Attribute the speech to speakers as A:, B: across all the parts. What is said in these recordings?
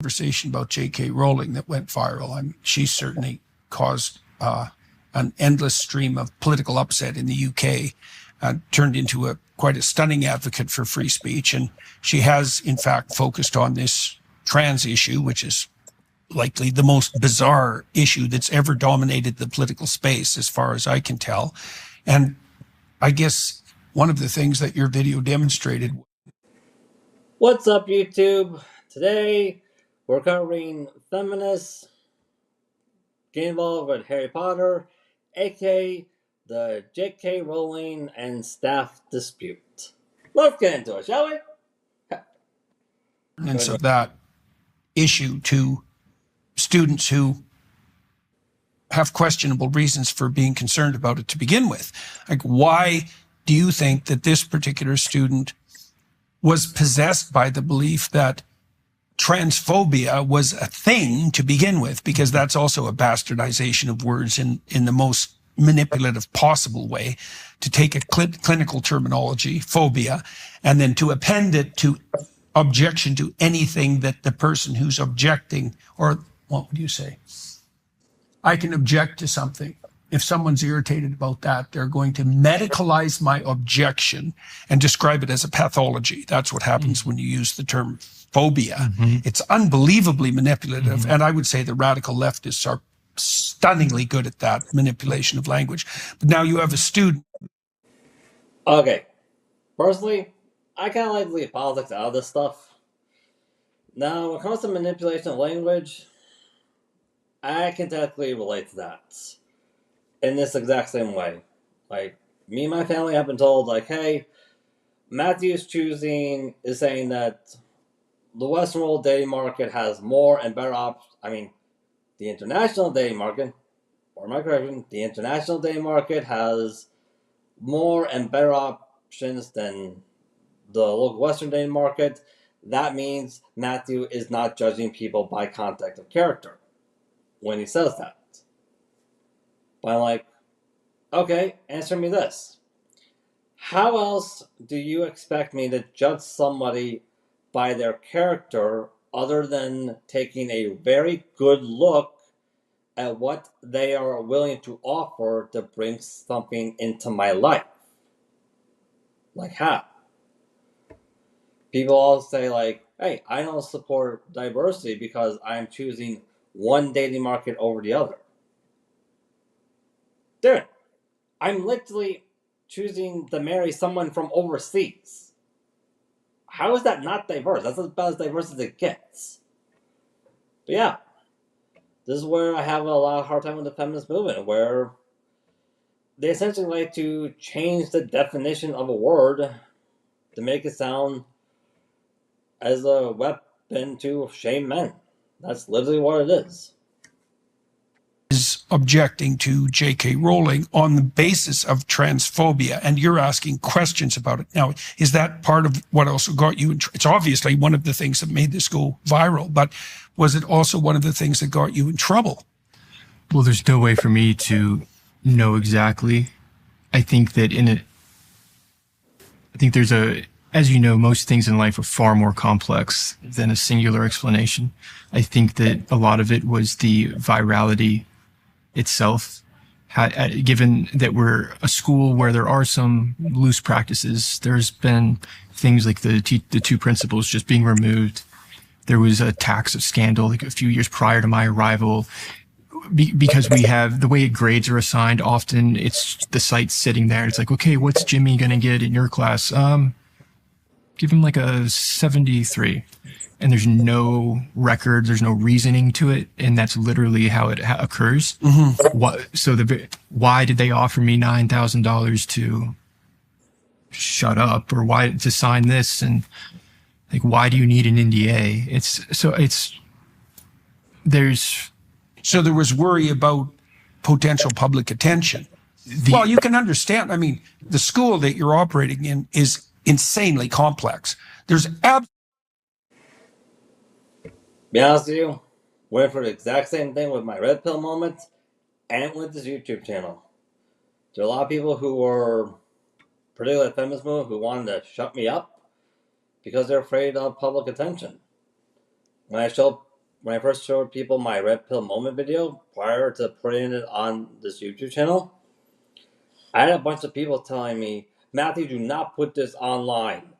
A: Conversation about J.K. Rowling that went viral. She certainly caused an endless stream of political upset in the UK, turned into quite a stunning advocate for free speech. And she has, in fact, focused on this trans issue, which is likely the most bizarre issue that's ever dominated the political space, as far as I can tell. And I guess one of the things that your video demonstrated.
B: What's up, YouTube? Today, we're covering feminists getting involved with Harry Potter, aka the J.K. Rowling and staff dispute. Let's get into it, shall we?
A: Of that issue to students who have questionable reasons for being concerned about it to begin with. Like, why do you think that this particular student was possessed by the belief that transphobia was a thing to begin with? Because that's also a bastardization of words in the most manipulative possible way, to take a clinical terminology, phobia, and then to append it to objection to anything that the person who's objecting, or what would you say? I can object to something. If someone's irritated about that, they're going to medicalize my objection and describe it as a pathology. That's what happens when you use the term phobia. It's unbelievably manipulative. And I would say the radical leftists are stunningly good at that manipulation of language. But now you have a student.
B: Okay. Personally, I kind of like to leave politics out of this stuff. Now, when it comes to manipulation of language, I can technically relate to that in this exact same way. Like, me and my family have been told, like, hey, Matthew's choosing is saying that the Western world dating market has more and better options. The international dating market, or my correction, the international dating market has more and better options than the local Western dating market. That means Matthew is not judging people by content of character when he says that. But I'm like, okay, answer me this. How else do you expect me to judge somebody by their character other than taking a very good look at what they are willing to offer to bring something into my life? Like how? People all say, like, hey, I don't support diversity because I'm choosing one dating market over the other. Dude, I'm literally choosing to marry someone from overseas. How is that not diverse? That's about as diverse as it gets. But yeah, this is where I have a lot of hard time with the feminist movement, where they essentially like to change the definition of a word to make it sound as a weapon to shame men. That's literally what it is.
A: Is objecting to J.K. Rowling on the basis of transphobia, and you're asking questions about it. Now, is that part of what also got you in it's obviously one of the things that made this go viral, but was it also one of the things that got you in trouble?
C: Well, there's no way for me to know exactly. I think that as you know, most things in life are far more complex than a singular explanation. I think that a lot of it was the virality itself. Given that we're a school where there are some loose practices, there's been things like the two principals just being removed. There was a tax of scandal like a few years prior to my arrival. Because we have the way grades are assigned, often it's the site sitting there. It's like, okay, what's Jimmy going to get in your class? Give him like a 73. And there's no record, there's no reasoning to it, and that's literally how it occurs. Why did they offer me $9,000 to shut up, or why to sign this, and like, why do you need an NDA?
A: So there was worry about potential public attention. Well, you can understand. The school that you're operating in is insanely complex. There's
B: be honest with you, went for the exact same thing with my red pill moment and with this YouTube channel. There are a lot of people who were, particularly the feminist movement, who wanted to shut me up because they're afraid of public attention. When I show when I first showed people my red pill moment video prior to putting it on this YouTube channel, I had a bunch of people telling me, Matthew, do not put this online.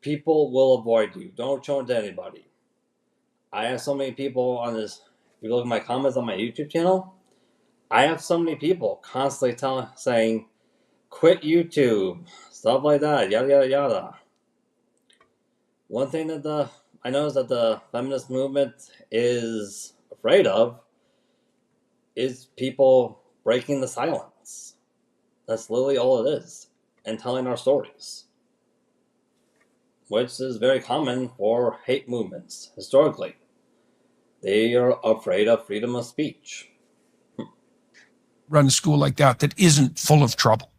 B: People will avoid you. Don't show it to anybody. I have so many people on this. If you look at my comments on my YouTube channel, I have so many people constantly saying, quit YouTube, stuff like that, yada yada yada. One thing that I noticed that the feminist movement is afraid of is people breaking the silence. That's literally all it is, and telling our stories, which is very common for hate movements historically. They are afraid of freedom of speech.
A: Run a school like that isn't full of trouble,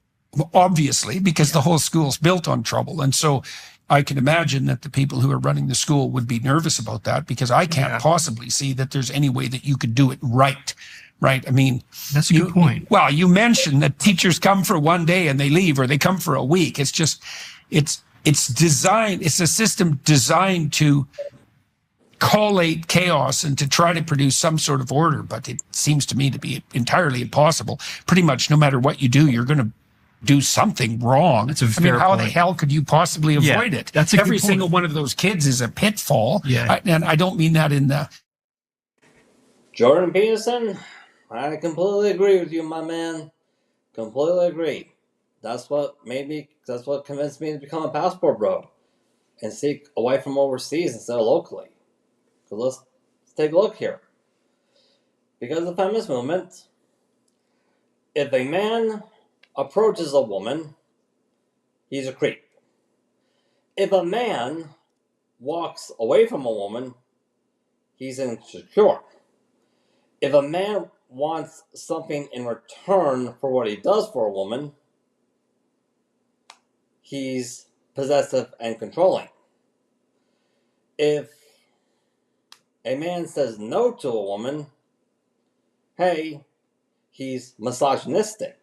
A: obviously, because the whole school's built on trouble. And so I can imagine that the people who are running the school would be nervous about that, because I can't possibly see that there's any way that you could do it right. Right. I mean,
C: that's a good point.
A: Well, you mentioned that teachers come for one day and they leave, or they come for a week. It's just, it's designed, it's a system designed to collate chaos and to try to produce some sort of order. But it seems to me to be entirely impossible. Pretty much no matter what you do, you're going to do something wrong.
C: That's a fair
A: how
C: point.
A: the hell could you possibly avoid it?
C: That's a
A: Every
C: good point.
A: single one of those kids is a pitfall.
C: Yeah.
A: And I don't mean that in the...
B: Jordan Peterson, I completely agree with you, my man. Completely agree. That's what convinced me to become a passport bro and seek a wife from overseas instead of locally. Because let's take a look here. Because of the feminist movement, if a man approaches a woman, he's a creep. If a man walks away from a woman, he's insecure. If a man wants something in return for what he does for a woman, he's possessive and controlling. If a man says no to a woman, hey, he's misogynistic.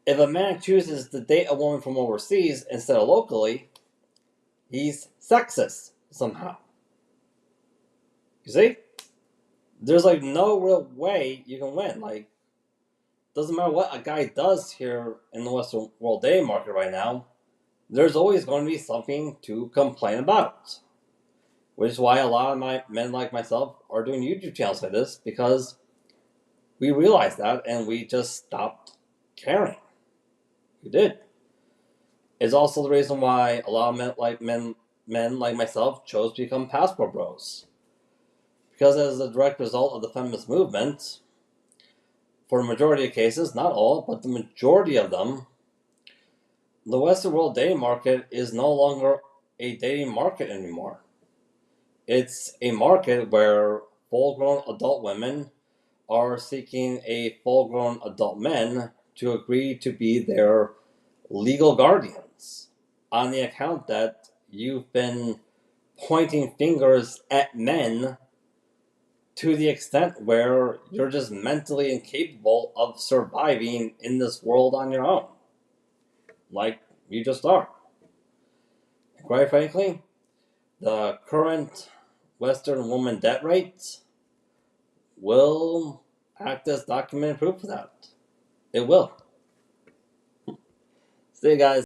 B: If a man chooses to date a woman from overseas instead of locally, he's sexist somehow. You see? There's no real way you can win. Doesn't matter what a guy does here in the Western world dating market right now, there's always going to be something to complain about. Which is why a lot of my men like myself are doing YouTube channels like this, because we realized that and we just stopped caring. We did. It's also the reason why a lot of men like myself chose to become passport bros. Because as a direct result of the feminist movement, for the majority of cases, not all, but the majority of them, the Western world dating market is no longer a dating market anymore. It's a market where full-grown adult women are seeking a full-grown adult men to agree to be their legal guardians, on the account that you've been pointing fingers at men to the extent where you're just mentally incapable of surviving in this world on your own. Like you just are. Quite frankly, the current Western woman debt rate will act as documented proof of that. It will. See you guys.